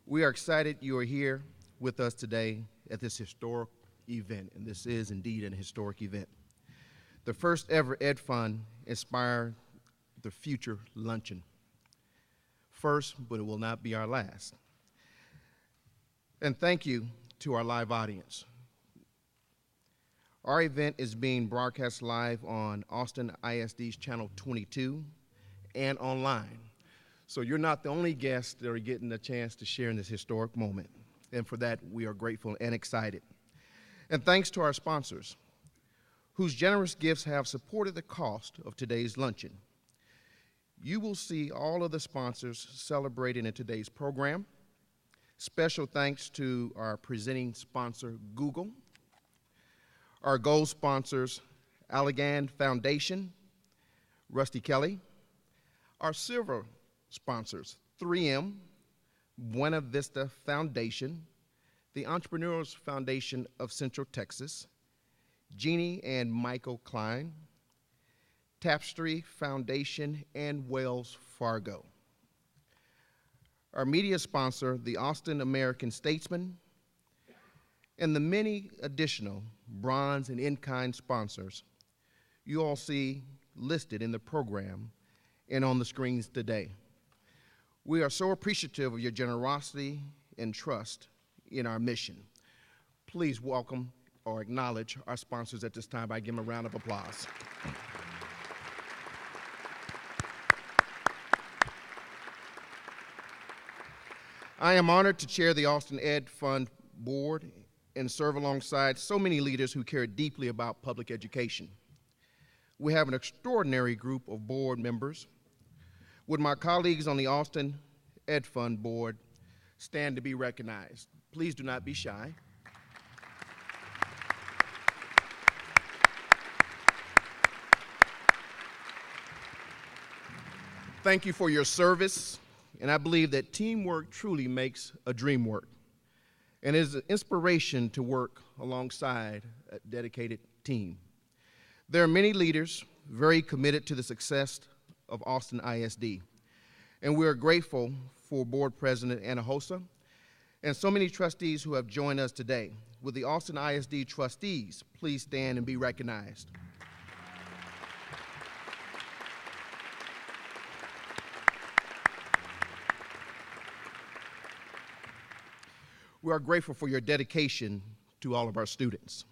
We are excited you are here with us today at this historic event, and this is indeed an historic event. The first ever Ed Fund Inspire the Future Luncheon. First, but it will not be our last. And thank you to our live audience. Our event is being broadcast live on Austin ISD's Channel 22 and online. So you're not the only guests that are getting a chance to share in this historic moment. And for that, we are grateful and excited. And thanks to our sponsors, whose generous gifts have supported the cost of today's luncheon. You will see all of the sponsors celebrating in today's program. Special thanks to our presenting sponsor, Google, our gold sponsors, Allegan Foundation, Rusty Kelly, our silver sponsors, 3M, Buena Vista Foundation, the Entrepreneurs Foundation of Central Texas, Jeannie and Michael Klein, Tapestry Foundation, and Wells Fargo. Our media sponsor, the Austin American Statesman, and the many additional bronze and in-kind sponsors you all see listed in the program and on the screens today. We are so appreciative of your generosity and trust in our mission. Please welcome or acknowledge our sponsors at this time by giving them a round of applause. I am honored to chair the Austin Ed Fund Board and serve alongside so many leaders who care deeply about public education. We have an extraordinary group of board members. Would my colleagues on the Austin Ed Fund Board stand to be recognized? Please do not be shy. Thank you for your service, and I believe that teamwork truly makes a dream work, and it is an inspiration to work alongside a dedicated team. There are many leaders very committed to the success of Austin ISD, and we are grateful for Board President Anna Hosa and so many trustees who have joined us today. Will the Austin ISD trustees please stand and be recognized? We are grateful for your dedication to all of our students.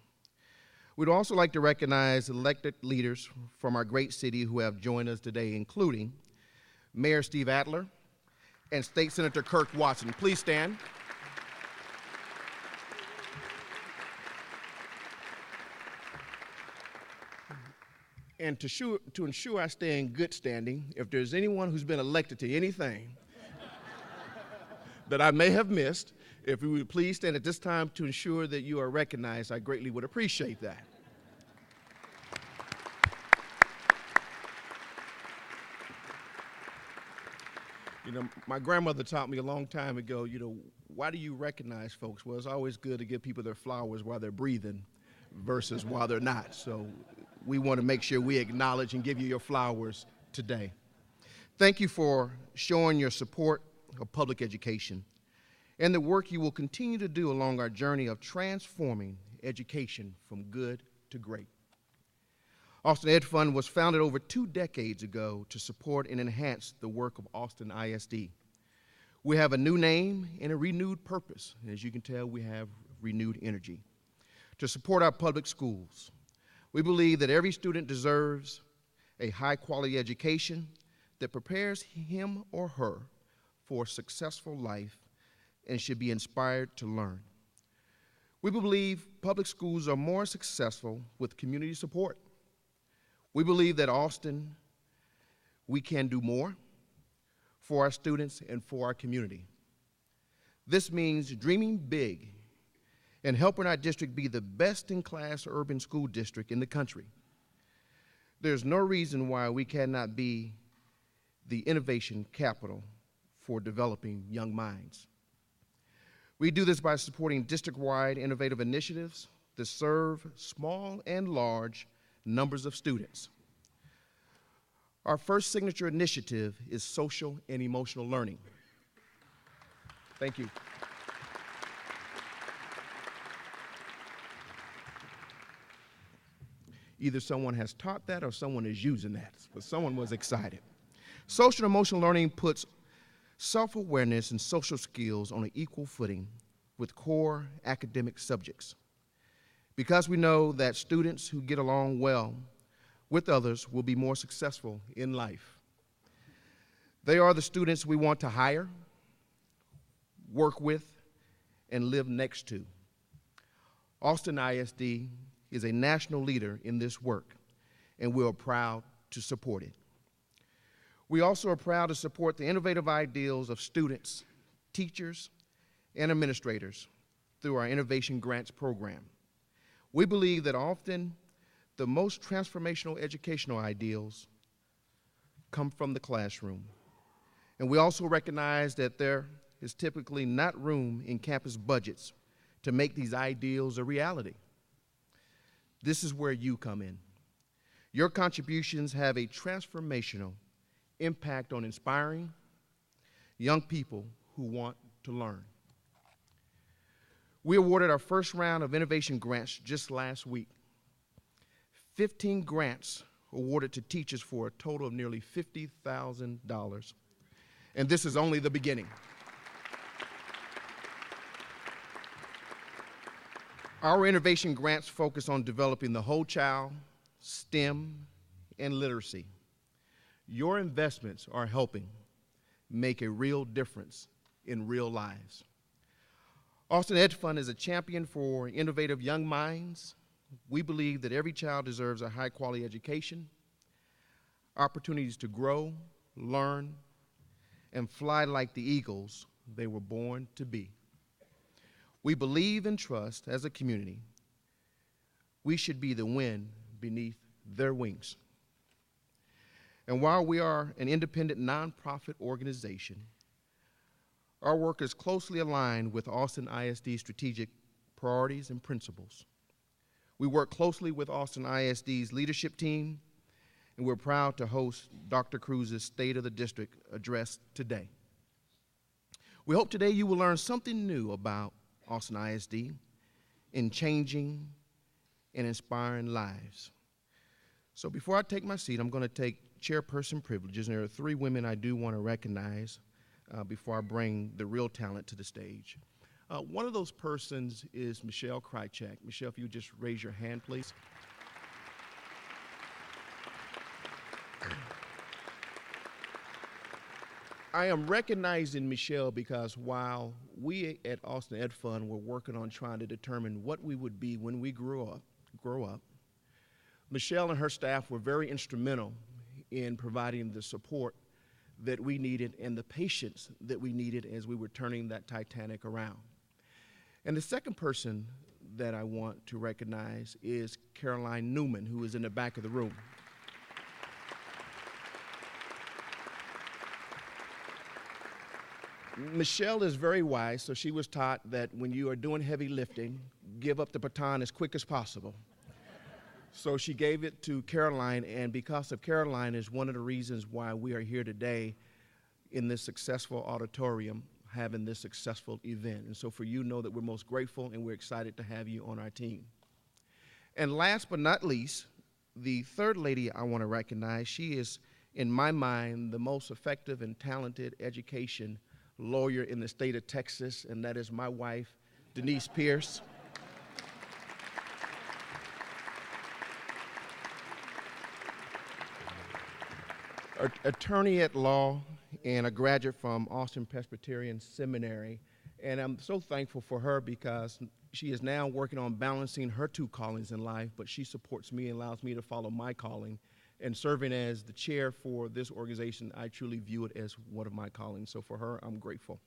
We'd also like to recognize elected leaders from our great city who have joined us today, including Mayor Steve Adler and State Senator Kirk Watson. Please stand. And to ensure I stay in good standing, if there's anyone who's been elected to anything that I may have missed, if you would please stand at this time to ensure that you are recognized, I greatly would appreciate that. You know, my grandmother taught me a long time ago, why do you recognize folks? Well, it's always good to give people their flowers while they're breathing versus while they're not. So we want to make sure we acknowledge and give you your flowers today. Thank you for showing your support of public education and the work you will continue to do along our journey of transforming education from good to great. Austin Ed Fund was founded over 2 decades ago to support and enhance the work of Austin ISD. We have a new name and a renewed purpose, and as you can tell, we have renewed energy to support our public schools. We believe that every student deserves a high-quality education that prepares him or her for a successful life and should be inspired to learn. We believe public schools are more successful with community support. We believe that Austin, we can do more for our students and for our community. This means dreaming big and helping our district be the best-in-class urban school district in the country. There's no reason why we cannot be the innovation capital for developing young minds. We do this by supporting district-wide innovative initiatives that serve small and large numbers of students. Our first signature initiative is social and emotional learning. Thank you. Either someone has taught that or someone is using that, but someone was excited. Social and emotional learning puts self-awareness and social skills on an equal footing with core academic subjects. Because we know that students who get along well with others will be more successful in life. They are the students we want to hire, work with, and live next to. Austin ISD is a national leader in this work, and we are proud to support it. We also are proud to support the innovative ideals of students, teachers, and administrators through our Innovation Grants program. We believe that often the most transformational educational ideals come from the classroom. And we also recognize that there is typically not room in campus budgets to make these ideals a reality. This is where you come in. Your contributions have a transformational impact on inspiring young people who want to learn. We awarded our first round of innovation grants just last week. 15 grants awarded to teachers for a total of nearly $50,000. And this is only the beginning. Our innovation grants focus on developing the whole child, STEM, and literacy. Your investments are helping make a real difference in real lives. Austin Ed Fund is a champion for innovative young minds. We believe that every child deserves a high-quality education, opportunities to grow, learn, and fly like the eagles they were born to be. We believe and trust as a community we should be the wind beneath their wings. And while we are an independent nonprofit organization, our work is closely aligned with Austin ISD's strategic priorities and principles. We work closely with Austin ISD's leadership team, and we're proud to host Dr. Cruz's State of the District address today. We hope today you will learn something new about Austin ISD in changing and inspiring lives. So before I take my seat, I'm going to take chairperson privileges, and there are 3 women I do want to recognize before I bring the real talent to the stage. One of those persons is Michelle Krychak. Michelle, if you would just raise your hand, please. I am recognizing Michelle because while we at Austin Ed Fund were working on trying to determine what we would be when we grow up, Michelle and her staff were very instrumental in providing the support that we needed and the patience that we needed as we were turning that Titanic around. And the second person that I want to recognize is Caroline Newman, who is in the back of the room. Michelle is very wise, so she was taught that when you are doing heavy lifting, give up the baton as quick as possible. So she gave it to Caroline, and because of Caroline is one of the reasons why we are here today in this successful auditorium having this successful event. And so for you, know that we're most grateful and we're excited to have you on our team. And last but not least, the third lady I want to recognize, she is, in my mind, the most effective and talented education lawyer in the state of Texas, and that is my wife, Denise Pierce. Attorney at law and a graduate from Austin Presbyterian Seminary. And I'm so thankful for her because she is now working on balancing her 2 callings in life, but she supports me and allows me to follow my calling. And serving as the chair for this organization, I truly view it as one of my callings. So for her, I'm grateful.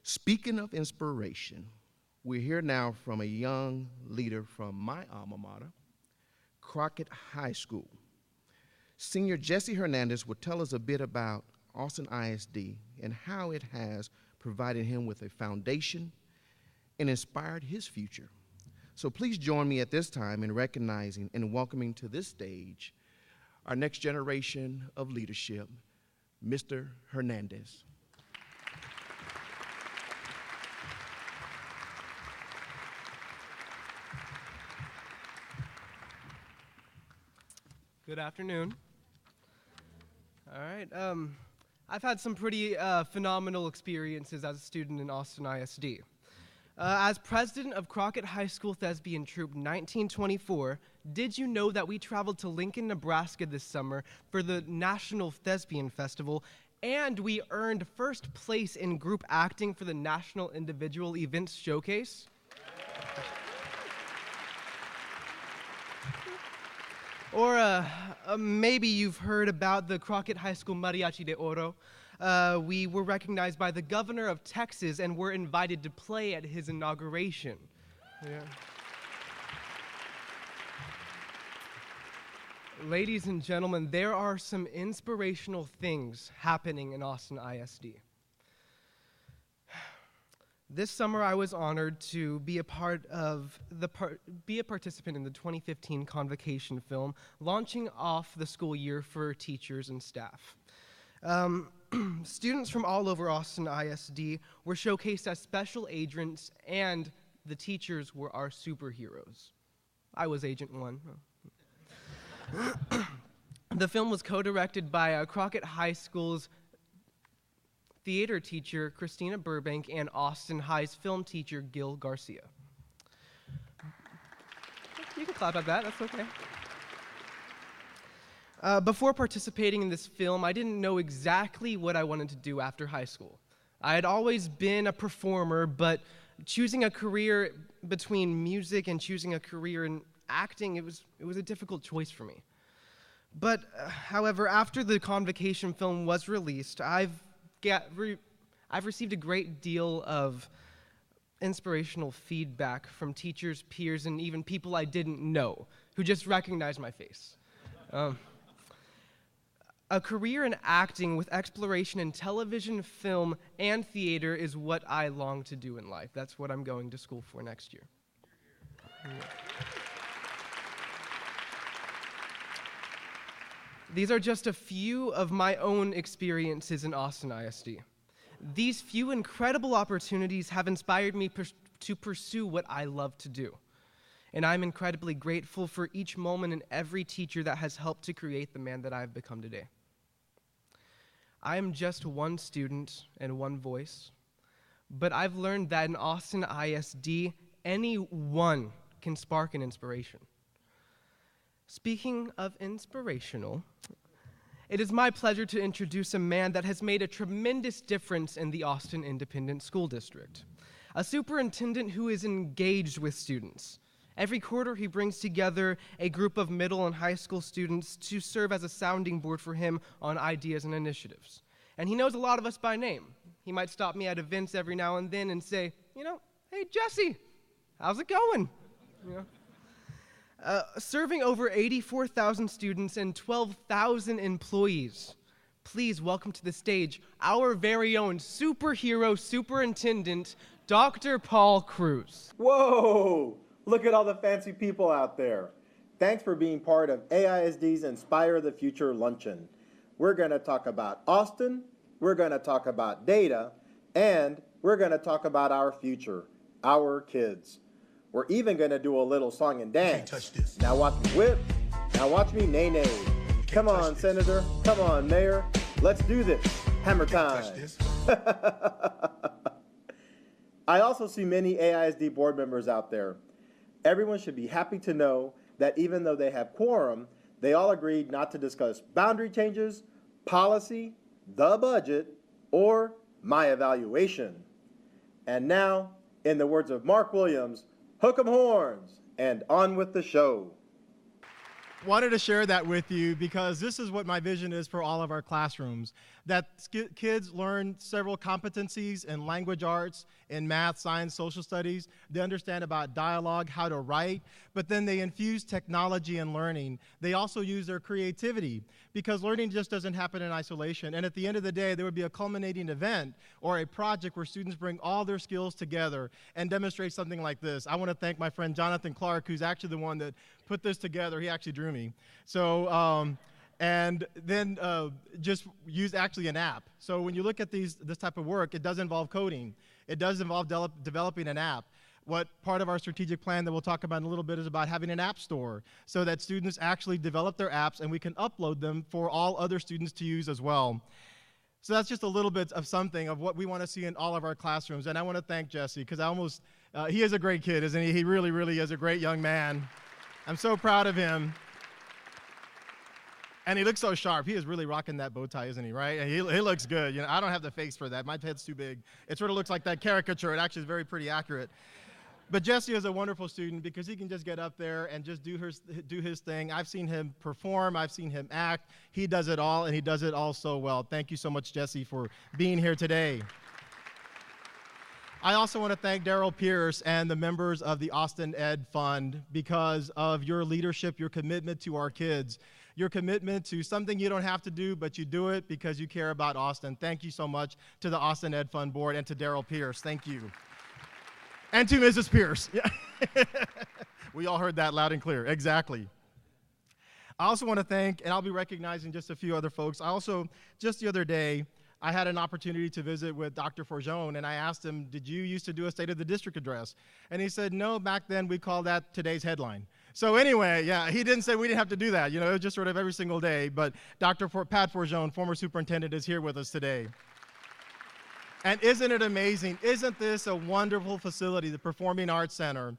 Speaking of inspiration, we're here now from a young leader from my alma mater, Crockett High School. Senior Jesse Hernandez will tell us a bit about Austin ISD and how it has provided him with a foundation and inspired his future. So please join me at this time in recognizing and welcoming to this stage our next generation of leadership, Mr. Hernandez. Good afternoon. All right. I've had some pretty phenomenal experiences as a student in Austin ISD. As president of Crockett High School Thespian Troupe 1924, did you know that we traveled to Lincoln, Nebraska this summer for the National Thespian Festival, and we earned first place in group acting for the National Individual Events Showcase? Or maybe you've heard about the Crockett High School Mariachi de Oro. We were recognized by the governor of Texas and were invited to play at his inauguration. Yeah. Ladies and gentlemen, there are some inspirational things happening in Austin ISD. This summer, I was honored to be a participant in the 2015 Convocation film, launching off the school year for teachers and staff. Students from all over Austin ISD were showcased as special agents, and the teachers were our superheroes. I was Agent 1. The film was co-directed by Crockett High School's theater teacher, Christina Burbank, and Austin High's film teacher, Gil Garcia. You can clap at that, that's okay. Before participating in this film, I didn't know exactly what I wanted to do after high school. I had always been a performer, but choosing a career between music and choosing a career in acting, it was a difficult choice for me. But, however, after the Convocation film was released, I've received a great deal of inspirational feedback from teachers, peers, and even people I didn't know who just recognized my face. A career in acting with exploration in television, film, and theater is what I long to do in life. That's what I'm going to school for next year. Yeah. These are just a few of my own experiences in Austin ISD. These few incredible opportunities have inspired me to pursue what I love to do. And I'm incredibly grateful for each moment and every teacher that has helped to create the man that I've become today. I am just one student and one voice, but I've learned that in Austin ISD, anyone can spark an inspiration. Speaking of inspirational, it is my pleasure to introduce a man that has made a tremendous difference in the Austin Independent School District. A superintendent who is engaged with students. Every quarter, he brings together a group of middle and high school students to serve as a sounding board for him on ideas and initiatives. And he knows a lot of us by name. He might stop me at events every now and then and say, hey, Jesse, how's it going? Serving over 84,000 students and 12,000 employees. Please welcome to the stage our very own superhero superintendent, Dr. Paul Cruz. Whoa! Look at all the fancy people out there. Thanks for being part of AISD's Inspire the Future Luncheon. We're going to talk about Austin, we're going to talk about data, and we're going to talk about our future, our kids. We're even going to do a little song and dance. Can't touch this. Now watch me whip, now watch me nay-nay. Come on, Senator, come on, Mayor, let's do this. Hammer time. Touch this. I also see many AISD board members out there. Everyone should be happy to know that even though they have quorum, they all agreed not to discuss boundary changes, policy, the budget, or my evaluation. And now, in the words of Mark Williams, hook 'em horns and on with the show. Wanted to share that with you because this is what my vision is for all of our classrooms, that kids learn several competencies in language arts, in math, science, social studies. They understand about dialogue, how to write, but then they infuse technology in learning. They also use their creativity because learning just doesn't happen in isolation. And at the end of the day, there would be a culminating event or a project where students bring all their skills together and demonstrate something like this. I want to thank my friend Jonathan Clark, who's actually the one that put this together. He actually drew me. So, and then just use actually an app. So when you look at this type of work, it does involve coding. It does involve developing an app. What part of our strategic plan that we'll talk about in a little bit is about having an app store so that students actually develop their apps and we can upload them for all other students to use as well. So that's just a little bit of something of what we want to see in all of our classrooms. And I want to thank Jesse because he is a great kid, isn't he? He really, really is a great young man. I'm so proud of him. And he looks so sharp. He is really rocking that bow tie, isn't he, right? And he looks good. You know, I don't have the face for that. My head's too big. It sort of looks like that caricature. It actually is very pretty accurate. But Jesse is a wonderful student because he can just get up there and just do his thing. I've seen him perform. I've seen him act. He does it all, and he does it all so well. Thank you so much, Jesse, for being here today. I also want to thank Daryl Pierce and the members of the Austin Ed Fund because of your leadership, your commitment to our kids, your commitment to something you don't have to do, but you do it because you care about Austin. Thank you so much to the Austin Ed Fund Board and to Daryl Pierce. Thank you. And to Mrs. Pierce. Yeah. We all heard that loud and clear. Exactly. I also want to thank, and I'll be recognizing just a few other folks. Just the other day, I had an opportunity to visit with Dr. Forgione, and I asked him, did you used to do a State of the District address? And he said, no, back then we called that today's headline. So anyway, yeah, he didn't say we didn't have to do that. You know, it was just sort of every single day. But Dr. Pat Forgione, former superintendent, is here with us today. And isn't it amazing? Isn't this a wonderful facility, the Performing Arts Center?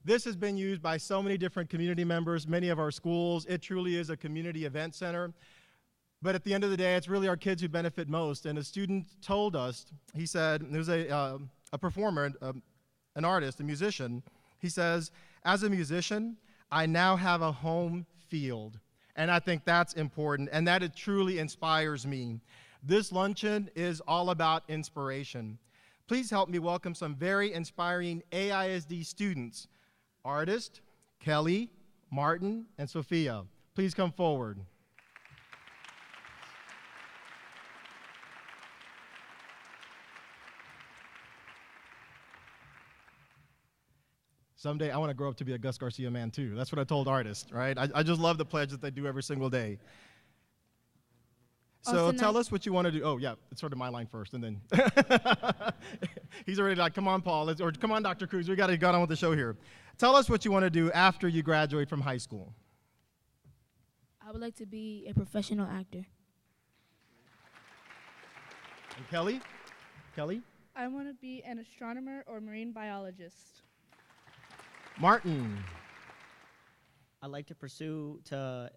This has been used by so many different community members, many of our schools. It truly is a community event center. But at the end of the day, it's really our kids who benefit most. And a student told us, he said, there's a performer, an artist, a musician. He says, as a musician, I now have a home field. And I think that's important, and that it truly inspires me. This luncheon is all about inspiration. Please help me welcome some very inspiring AISD students, artists Kelly, Martin, and Sophia. Please come forward. Someday I want to grow up to be a Gus Garcia man too. That's what I told artists, right? I just love the pledge that they do every single day. So tell us what you want to do. Oh, yeah, it's sort of my line first, and then he's already like, come on, Paul, or come on, Dr. Cruz, we got to get on with the show here. Tell us what you want to do after you graduate from high school. I would like to be a professional actor. And Kelly? Kelly? I want to be an astronomer or marine biologist. Martin? I'd like to pursue to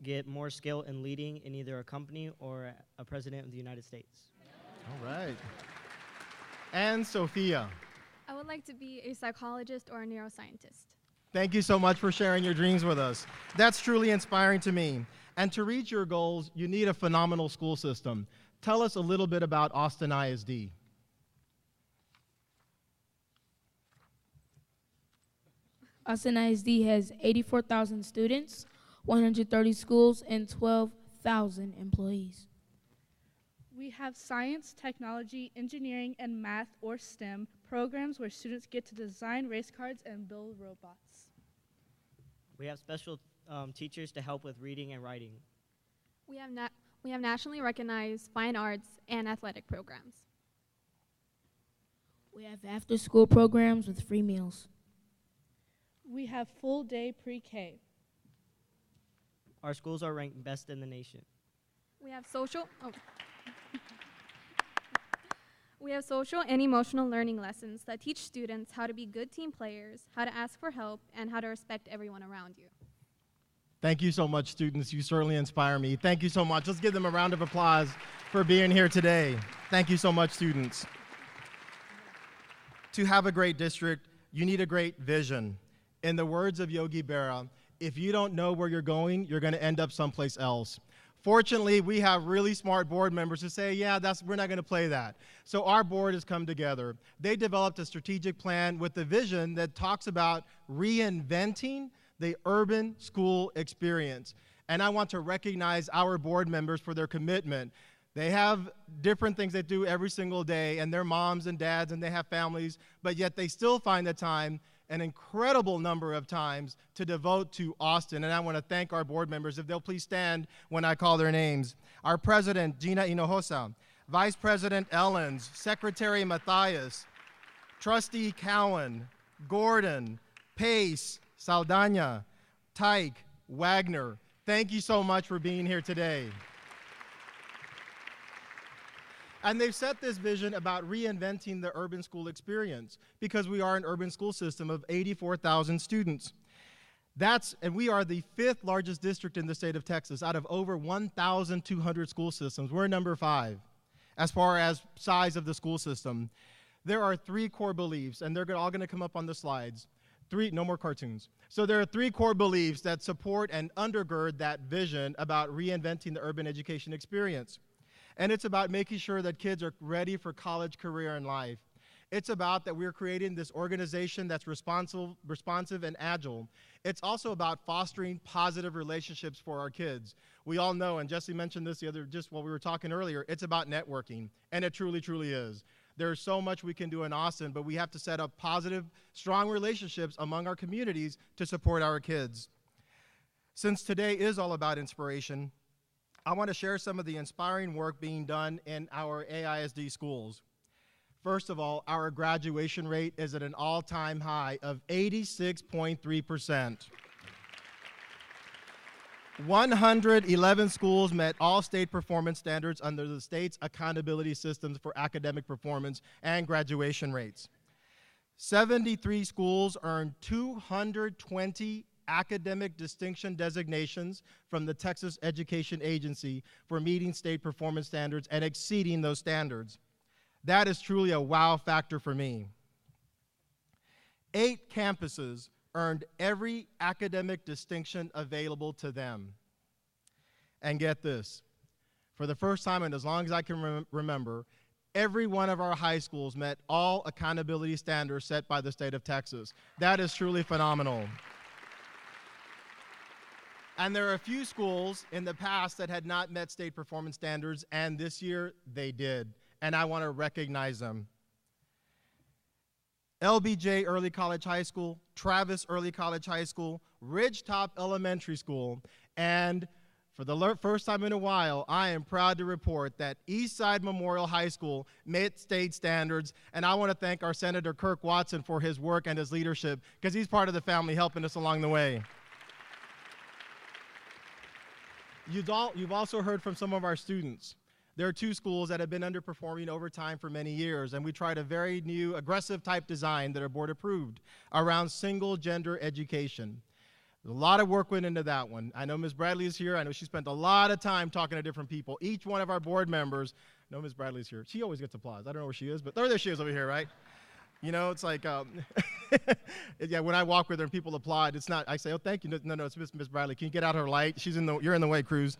get more skill in leading in either a company or a president of the United States. All right. And Sophia? I would like to be a psychologist or a neuroscientist. Thank you so much for sharing your dreams with us. That's truly inspiring to me. And to reach your goals, you need a phenomenal school system. Tell us a little bit about Austin ISD. Austin ISD has 84,000 students, 130 schools, and 12,000 employees. We have science, technology, engineering, and math or STEM programs where students get to design race cars and build robots. We have special teachers to help with reading and writing. We have nationally recognized fine arts and athletic programs. We have after-school programs with free meals. We have full-day pre-K. Our schools are ranked best in the nation. We have social and emotional learning lessons that teach students how to be good team players, how to ask for help, and how to respect everyone around you. Thank you so much, students. You certainly inspire me. Thank you so much. Let's give them a round of applause for being here today. Thank you so much, students. To have a great district, you need a great vision. In the words of Yogi Berra, if you don't know where you're going to end up someplace else. Fortunately, we have really smart board members who say, yeah, we're not going to play that. So our board has come together. They developed a strategic plan with a vision that talks about reinventing the urban school experience. And I want to recognize our board members for their commitment. They have different things they do every single day, and they're moms and dads, and they have families, but yet they still find the time, an incredible number of times, to devote to Austin. And I want to thank our board members. If they'll please stand when I call their names. Our president, Gina Hinojosa, Vice President Ellens, Secretary Matthias, Trustee Cowan, Gordon, Pace, Saldana, Tyke, Wagner. Thank you so much for being here today. And they've set this vision about reinventing the urban school experience because we are an urban school system of 84,000 students. And we are the 5th largest district in the state of Texas out of over 1,200 school systems. We're number 5 as far as size of the school system. There are 3 core beliefs, and they're all going to come up on the slides. No more cartoons. So there are 3 core beliefs that support and undergird that vision about reinventing the urban education experience. And it's about making sure that kids are ready for college, career, and life. It's about that we're creating this organization that's responsive and agile. It's also about fostering positive relationships for our kids. We all know, and Jesse mentioned this just while we were talking earlier, it's about networking, and it truly, truly is. There's so much we can do in Austin, but we have to set up positive, strong relationships among our communities to support our kids. Since today is all about inspiration, I want to share some of the inspiring work being done in our AISD schools. First of all, our graduation rate is at an all-time high of 86.3%. 111 schools met all state performance standards under the state's accountability systems for academic performance and graduation rates. 73 schools earned 220 academic distinction designations from the Texas Education Agency for meeting state performance standards and exceeding those standards. That is truly a wow factor for me. 8 campuses earned every academic distinction available to them. And get this, for the first time and as long as I can remember, every one of our high schools met all accountability standards set by the state of Texas. That is truly phenomenal. And there are a few schools in the past that had not met state performance standards, and this year they did, and I want to recognize them. LBJ Early College High School, Travis Early College High School, Ridgetop Elementary School, and for the first time in a while, I am proud to report that Eastside Memorial High School met state standards, and I want to thank our Senator Kirk Watson for his work and his leadership, because he's part of the family helping us along the way. You've also heard from some of our students. There are 2 schools that have been underperforming over time for many years, and we tried a very new, aggressive type design that are board approved around single gender education. A lot of work went into that one. I know Ms. Bradley is here. I know she spent a lot of time talking to different people. Each one of our board members, I know Ms. Bradley's here. She always gets applause. I don't know where she is, but there she is over here, right? You know, it's like, yeah, when I walk with her and people applaud, it's not, I say, oh, thank you. No, it's Ms. Bradley. Can you get out her light? You're in the way, Cruz.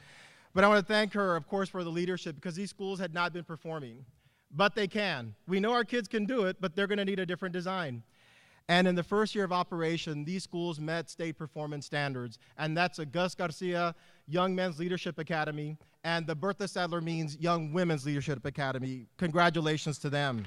But I want to thank her, of course, for the leadership, because these schools had not been performing. But they can. We know our kids can do it, but they're going to need a different design. And in the first year of operation, these schools met state performance standards. And that's a Gus Garcia Young Men's Leadership Academy and the Bertha Sadler Means Young Women's Leadership Academy. Congratulations to them.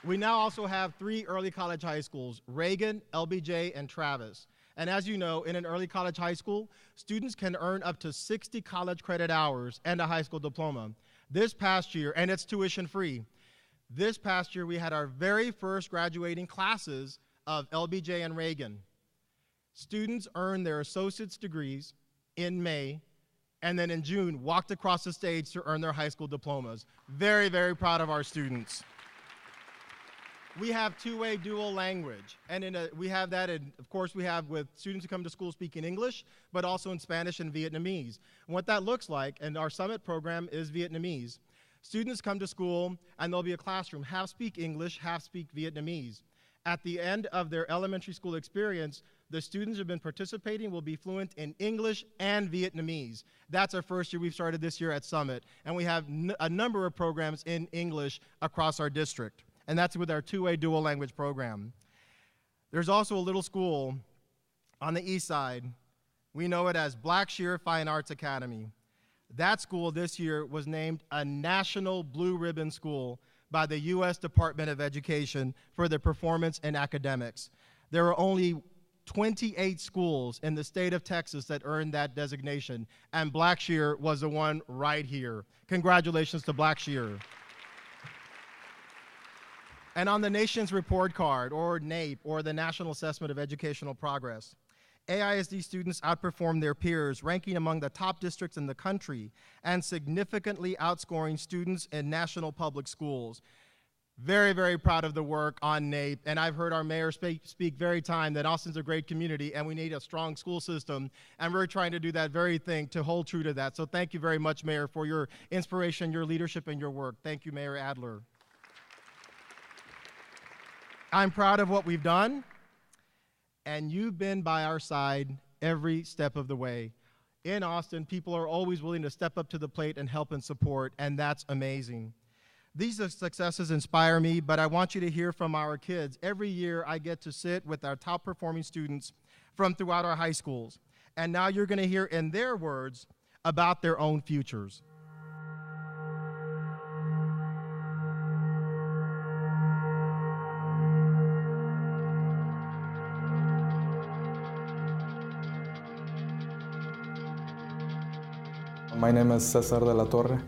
We now also have 3 early college high schools, Reagan, LBJ, and Travis. And as you know, in an early college high school, students can earn up to 60 college credit hours and a high school diploma. This past year, and it's tuition free, this past year we had our very first graduating classes of LBJ and Reagan. Students earned their associate's degrees in May, and then in June walked across the stage to earn their high school diplomas. Very, very proud of our students. We have 2-way dual language, and we have that, of course, we have with students who come to school speaking English, but also in Spanish and Vietnamese. And what that looks like, and our summit program is Vietnamese. Students come to school, and there'll be a classroom, half speak English, half speak Vietnamese. At the end of their elementary school experience, the students who have been participating will be fluent in English and Vietnamese. That's our first year we've started this year at Summit, and we have a number of programs in English across our district. And that's with our 2-way dual language program. There's also a little school on the east side. We know it as Blackshear Fine Arts Academy. That school this year was named a National Blue Ribbon School by the U.S. Department of Education for their performance in academics. There are only 28 schools in the state of Texas that earned that designation, and Blackshear was the one right here. Congratulations to Blackshear. and on the nation's report card, or NAEP, or the National Assessment of Educational Progress. AISD students outperformed their peers, ranking among the top districts in the country and significantly outscoring students in national public schools. Very, very proud of the work on NAEP, and I've heard our mayor speak very time that Austin's a great community and we need a strong school system, and we're trying to do that very thing to hold true to that. So thank you very much, Mayor, for your inspiration, your leadership, and your work. Thank you, Mayor Adler. I'm proud of what we've done, and you've been by our side every step of the way. In Austin, people are always willing to step up to the plate and help and support, and that's amazing. These successes inspire me, but I want you to hear from our kids. Every year, I get to sit with our top performing students from throughout our high schools, and now you're going to hear in their words about their own futures. My name is Cesar de la Torre,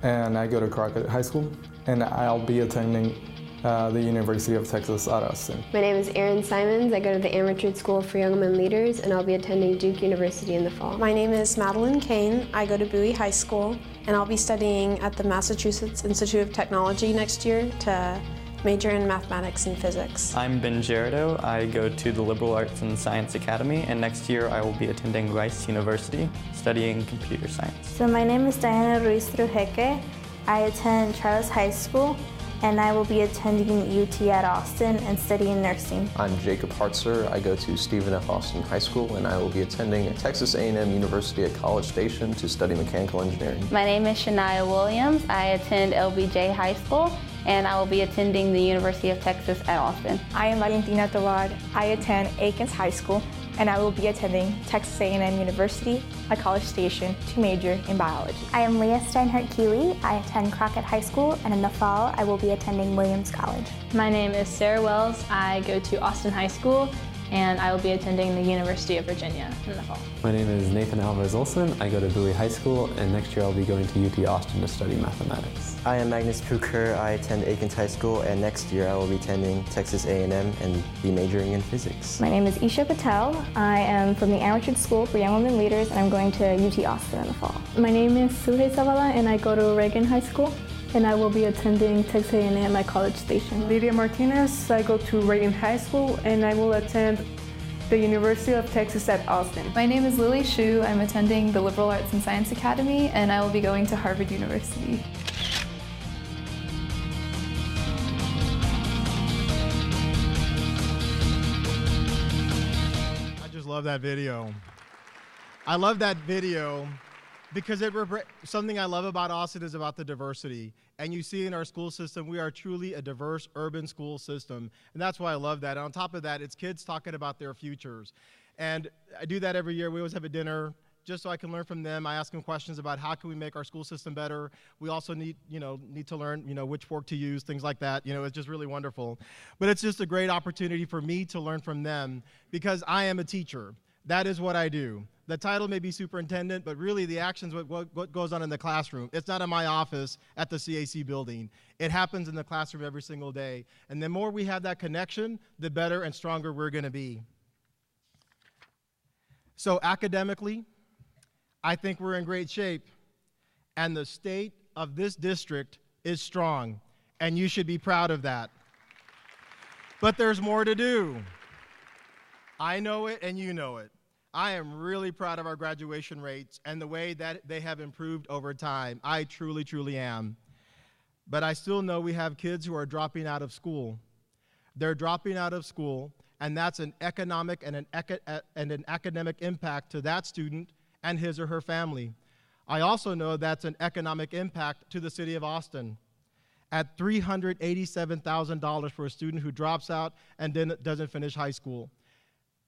and I go to Crockett High School, and I'll be attending the University of Texas at Austin. My name is Erin Simons. I go to the Amateur School for Young Women Leaders, and I'll be attending Duke University in the fall. My name is Madeline Kane. I go to Bowie High School, and I'll be studying at the Massachusetts Institute of Technology next year to major in mathematics and physics. I'm Ben Gerardo. I go to the Liberal Arts and Science Academy, and next year I will be attending Rice University, studying computer science. So my name is Diana Ruiz Trujeke. I attend Charles High School, and I will be attending UT at Austin and studying nursing. I'm Jacob Hartzer. I go to Stephen F. Austin High School, and I will be attending Texas A&M University at College Station to study mechanical engineering. My name is Shania Williams. I attend LBJ High School, and I will be attending the University of Texas at Austin. I am Valentina Tovar. I attend Aikens High School, and I will be attending Texas A&M University at College Station to major in biology. I am Leah Steinhardt-Keeley. I attend Crockett High School, and in the fall, I will be attending Williams College. My name is Sarah Wells. I go to Austin High School, and I will be attending the University of Virginia in the fall. My name is Nathan Alvarez-Olson. I go to Bowie High School, and next year I'll be going to UT Austin to study mathematics. I am Magnus Puker. I attend Aikens High School, and next year I will be attending Texas A&M and be majoring in physics. My name is Isha Patel. I am from the Amateur School for Young Women Leaders, and I'm going to UT Austin in the fall. My name is Suhey Zavala, and I go to Reagan High School, and I will be attending Texas A&M at College Station. Lydia Martinez. I go to Reagan High School, and I will attend the University of Texas at Austin. My name is Lily Shu. I'm attending the Liberal Arts and Science Academy, and I will be going to Harvard University. I just love that video. I love that video because something I love about Austin is about the diversity. And you see in our school system, we are truly a diverse urban school system. And that's why I love that. And on top of that, it's kids talking about their futures. And I do that every year. We always have a dinner just so I can learn from them. I ask them questions about how can we make our school system better. We also need to learn, which fork to use, things like that. It's just really wonderful. But it's just a great opportunity for me to learn from them because I am a teacher. That is what I do. The title may be superintendent, but really the action's what goes on in the classroom. It's not in my office at the CAC building. It happens in the classroom every single day. And the more we have that connection, the better and stronger we're going to be. So academically, I think we're in great shape. And the state of this district is strong. And you should be proud of that. But there's more to do. I know it and you know it. I am really proud of our graduation rates and the way that they have improved over time. I truly, truly am. But I still know we have kids who are dropping out of school. They're dropping out of school, and that's an economic and an academic impact to that student and his or her family. I also know that's an economic impact to the city of Austin. At $387,000 for a student who drops out and then doesn't finish high school.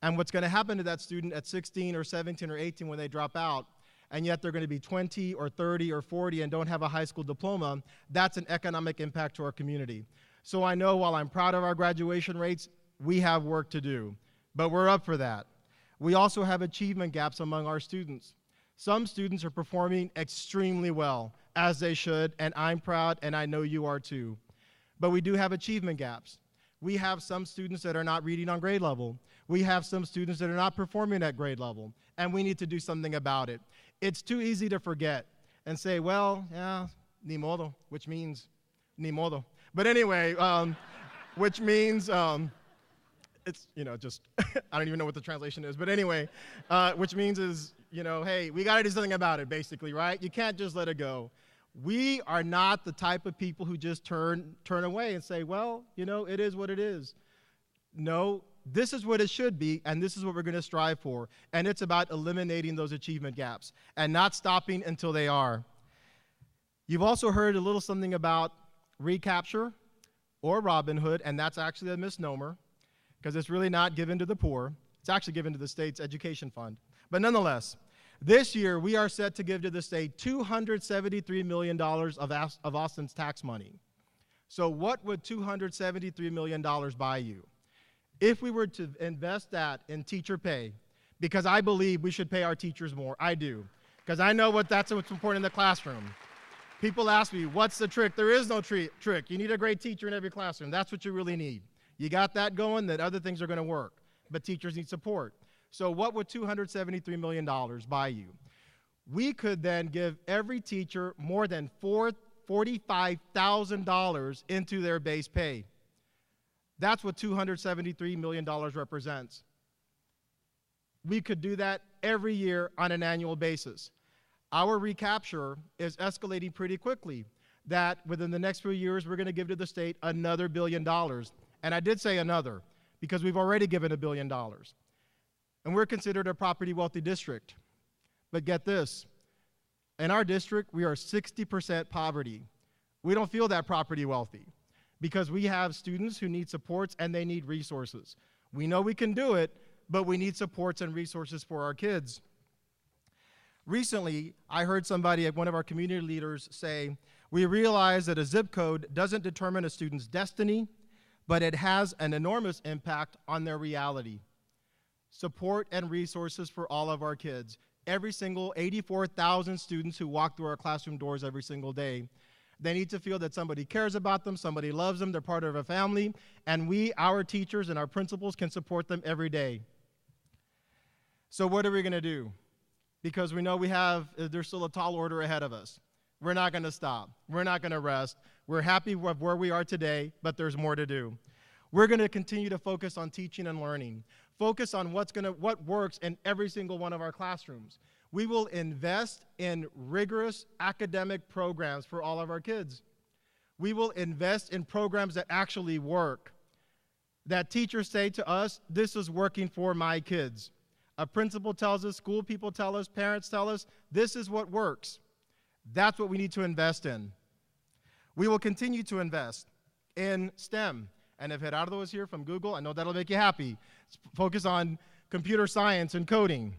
And what's going to happen to that student at 16 or 17 or 18 when they drop out, and yet they're going to be 20 or 30 or 40 and don't have a high school diploma, that's an economic impact to our community. So I know while I'm proud of our graduation rates, we have work to do, but we're up for that. We also have achievement gaps among our students. Some students are performing extremely well, as they should, and I'm proud, and I know you are too. But we do have achievement gaps. We have some students that are not reading on grade level. We have some students that are not performing at grade level, and we need to do something about it. It's too easy to forget and say, well, yeah, ni modo, which means ni modo. But anyway, which means, it's, just, I don't even know what the translation is, but anyway, which means is, hey, we gotta do something about it, basically, right? You can't just let it go. We are not the type of people who just turn away and say, well, it is what it is. No, this is what it should be, and this is what we're gonna strive for. And it's about eliminating those achievement gaps and not stopping until they are. You've also heard a little something about recapture or Robin Hood, and that's actually a misnomer because it's really not given to the poor. It's actually given to the state's education fund. But nonetheless, this year we are set to give to the state $273 million of Austin's tax money. So what would $273 million buy you? If we were to invest that in teacher pay, because I believe we should pay our teachers more, I do, because I know that's what's important in the classroom. People ask me, what's the trick? There is no trick. You need a great teacher in every classroom. That's what you really need. You got that going, then other things are going to work. But teachers need support. So what would $273 million buy you? We could then give every teacher more than $45,000 into their base pay. That's what $273 million represents. We could do that every year on an annual basis. Our recapture is escalating pretty quickly, that within the next few years, we're going to give to the state another $1 billion. And I did say another, because we've already given $1 billion. And we're considered a property wealthy district. But get this, in our district, we are 60% poverty. We don't feel that property wealthy because we have students who need supports and they need resources. We know we can do it, but we need supports and resources for our kids. Recently, I heard somebody, one of our community leaders, say, we realize that a zip code doesn't determine a student's destiny, but it has an enormous impact on their reality. Support and resources for all of our kids. Every single 84,000 students who walk through our classroom doors every single day, they need to feel that somebody cares about them, somebody loves them, they're part of a family, and we, our teachers and our principals, can support them every day. So what are we gonna do? Because we know there's still a tall order ahead of us. We're not gonna stop. We're not gonna rest. We're happy with where we are today, but there's more to do. We're gonna continue to focus on teaching and learning. Focus on what works in every single one of our classrooms. We will invest in rigorous academic programs for all of our kids. We will invest in programs that actually work, that teachers say to us, this is working for my kids. A principal tells us, school people tell us, parents tell us, this is what works. That's what we need to invest in. We will continue to invest in STEM. And if Gerardo is here from Google, I know that'll make you happy. Focus on computer science and coding.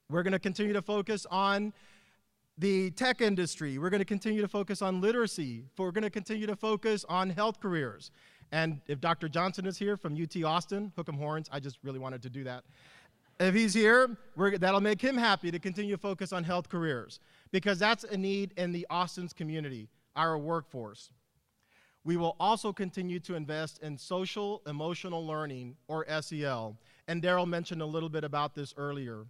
We're going to continue to focus on the tech industry. We're going to continue to focus on literacy. We're going to continue to focus on health careers. And if Dr. Johnson is here from UT Austin, hook 'em horns, I just really wanted to do that. If he's here, that'll make him happy to continue to focus on health careers because that's a need in the Austin's community, our workforce. We will also continue to invest in social emotional learning, or SEL, and Daryl mentioned a little bit about this earlier.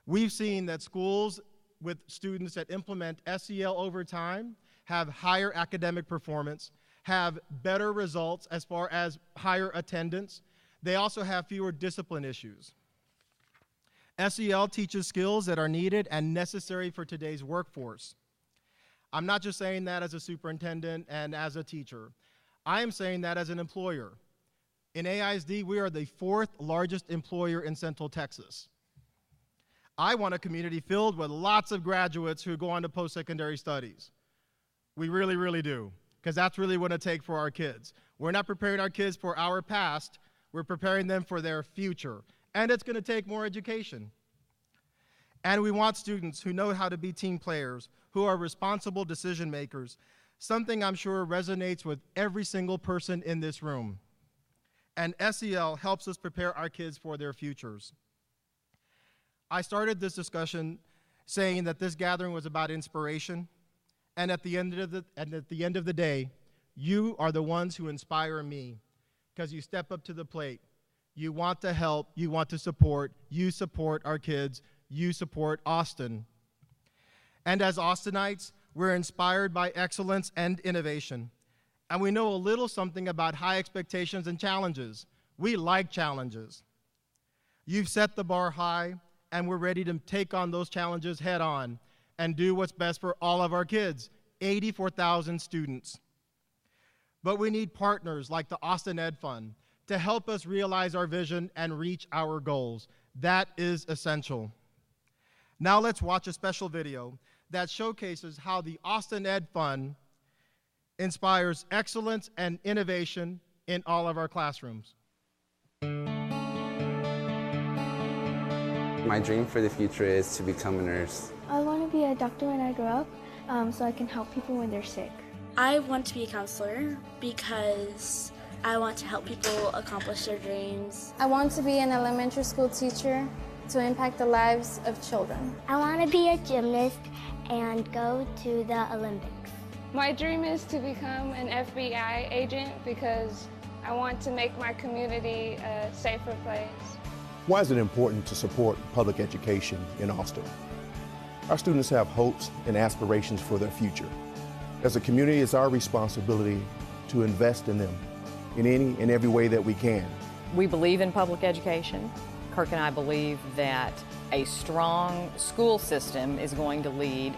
We've seen that schools with students that implement SEL over time have higher academic performance, have better results as far as higher attendance. They also have fewer discipline issues. SEL teaches skills that are needed and necessary for today's workforce. I'm not just saying that as a superintendent and as a teacher. I am saying that as an employer. In AISD, we are the 4th largest employer in Central Texas. I want a community filled with lots of graduates who go on to post-secondary studies. We really, really do, because that's really what it takes for our kids. We're not preparing our kids for our past, we're preparing them for their future. And it's going to take more education. And we want students who know how to be team players, who are responsible decision makers, something I'm sure resonates with every single person in this room. And SEL helps us prepare our kids for their futures. I started this discussion saying that this gathering was about inspiration, and at the end of the day, You are the ones who inspire me because you step up to the plate. You want to help, you want to support, you support our kids, you support Austin. And as Austinites, we're inspired by excellence and innovation. And we know a little something about high expectations and challenges. We like challenges. You've set the bar high, and we're ready to take on those challenges head on and do what's best for all of our kids, 84,000 students. But we need partners like the Austin Ed Fund to help us realize our vision and reach our goals. That is essential. Now let's watch a special video that showcases how the Austin Ed Fund inspires excellence and innovation in all of our classrooms. My dream for the future is to become a nurse. I want to be a doctor when I grow up, so I can help people when they're sick. I want to be a counselor because I want to help people accomplish their dreams. I want to be an elementary school teacher to impact the lives of children. I want to be a gymnast and go to the Olympics. My dream is to become an FBI agent because I want to make my community a safer place. Why is it important to support public education in Austin? Our students have hopes and aspirations for their future. As a community, it's our responsibility to invest in them in any and every way that we can. We believe in public education. Kirk and I believe that a strong school system is going to lead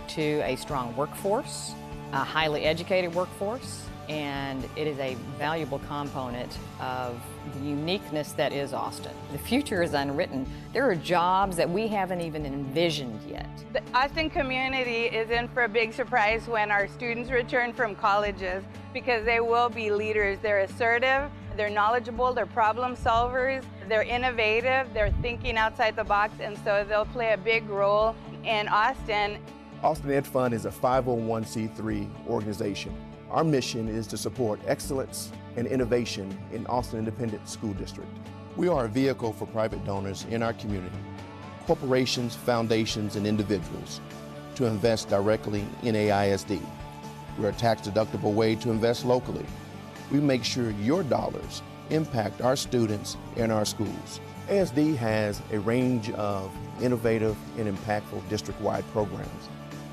to a strong workforce, a highly educated workforce, and it is a valuable component of the uniqueness that is Austin. The future is unwritten. There are jobs that we haven't even envisioned yet. The Austin community is in for a big surprise when our students return from colleges because they will be leaders. They're assertive, they're knowledgeable, they're problem solvers, they're innovative, they're thinking outside the box, and so they'll play a big role in Austin. Austin Ed Fund is a 501c3 organization. Our mission is to support excellence and innovation in Austin Independent School District. We are a vehicle for private donors in our community, corporations, foundations, and individuals to invest directly in AISD. We're a tax-deductible way to invest locally. We make sure your dollars impact our students and our schools. AISD has a range of innovative and impactful district-wide programs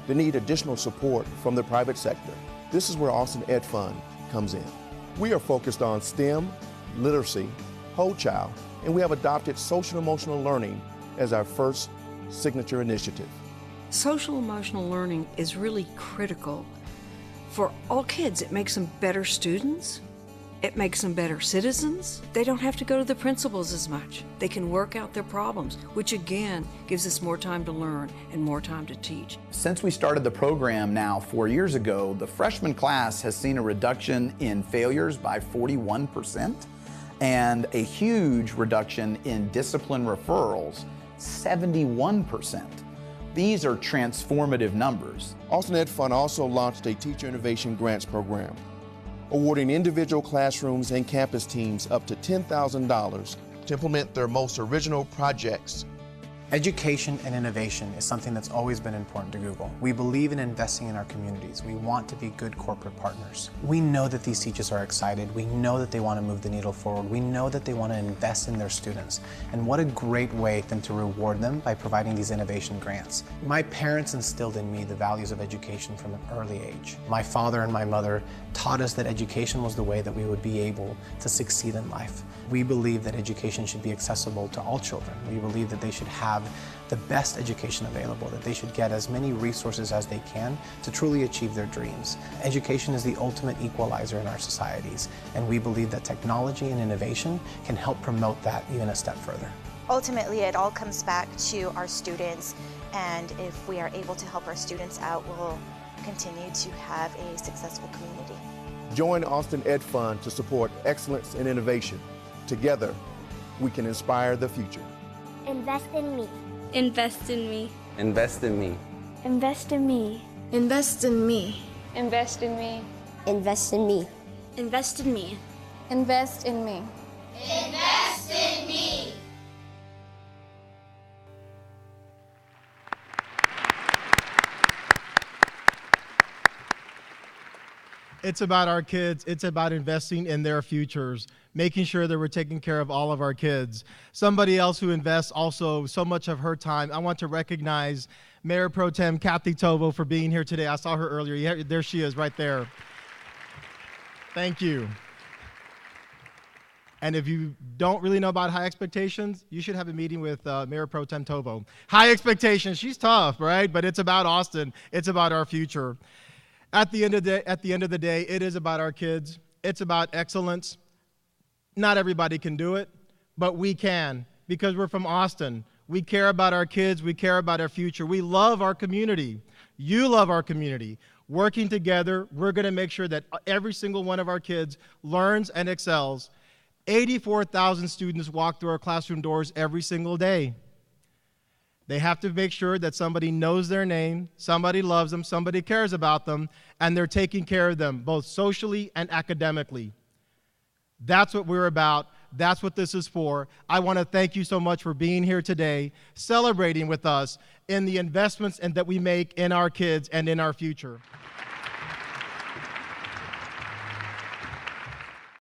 that need additional support from the private sector. This is where Austin Ed Fund comes in. We are focused on STEM, literacy, whole child, and we have adopted social emotional learning as our first signature initiative. Social emotional learning is really critical for all kids. It makes them better students. It makes them better citizens. They don't have to go to the principals as much. They can work out their problems, which again gives us more time to learn and more time to teach. Since we started the program now 4 years ago, the freshman class has seen a reduction in failures by 41% and a huge reduction in discipline referrals, 71%. These are transformative numbers. Austin Ed Fund also launched a Teacher Innovation Grants program, awarding individual classrooms and campus teams up to $10,000 to implement their most original projects. Education and innovation is something that's always been important to Google. We believe in investing in our communities. We want to be good corporate partners. We know that these teachers are excited. We know that they want to move the needle forward. We know that they want to invest in their students. And what a great way then to reward them by providing these innovation grants. My parents instilled in me the values of education from an early age. My father and my mother taught us that education was the way that we would be able to succeed in life. We believe that education should be accessible to all children. We believe that they should have the best education available, that they should get as many resources as they can to truly achieve their dreams. Education is the ultimate equalizer in our societies, and we believe that technology and innovation can help promote that even a step further. Ultimately, it all comes back to our students, and if we are able to help our students out, we'll continue to have a successful community. Join Austin Ed Fund to support excellence and innovation. Together, we can inspire the future. Invest in me. Invest in me. Invest in me. Invest in me. Invest in me. Invest in me. Invest in me. Invest in me. Invest in me. Invest in me. It's about our kids. It's about investing in their futures, making sure that we're taking care of all of our kids. Somebody else who invests also so much of her time, I want to recognize Mayor Pro Tem Kathy Tovo for being here today. I saw her earlier. Yeah, there she is right there. Thank you. And if you don't really know about high expectations, you should have a meeting with Mayor Pro Tem Tovo. High expectations, she's tough, right? But it's about Austin. It's about our future. At the end of the day, it is about our kids. It's about excellence. Not everybody can do it, but we can because we're from Austin. We care about our kids. We care about our future. We love our community. You love our community. Working together, we're going to make sure that every single one of our kids learns and excels. 84,000 students walk through our classroom doors every single day. They have to make sure that somebody knows their name, somebody loves them, somebody cares about them, and they're taking care of them, both socially and academically. That's what we're about. That's what this is for. I want to thank you so much for being here today, celebrating with us in the investments that we make in our kids and in our future.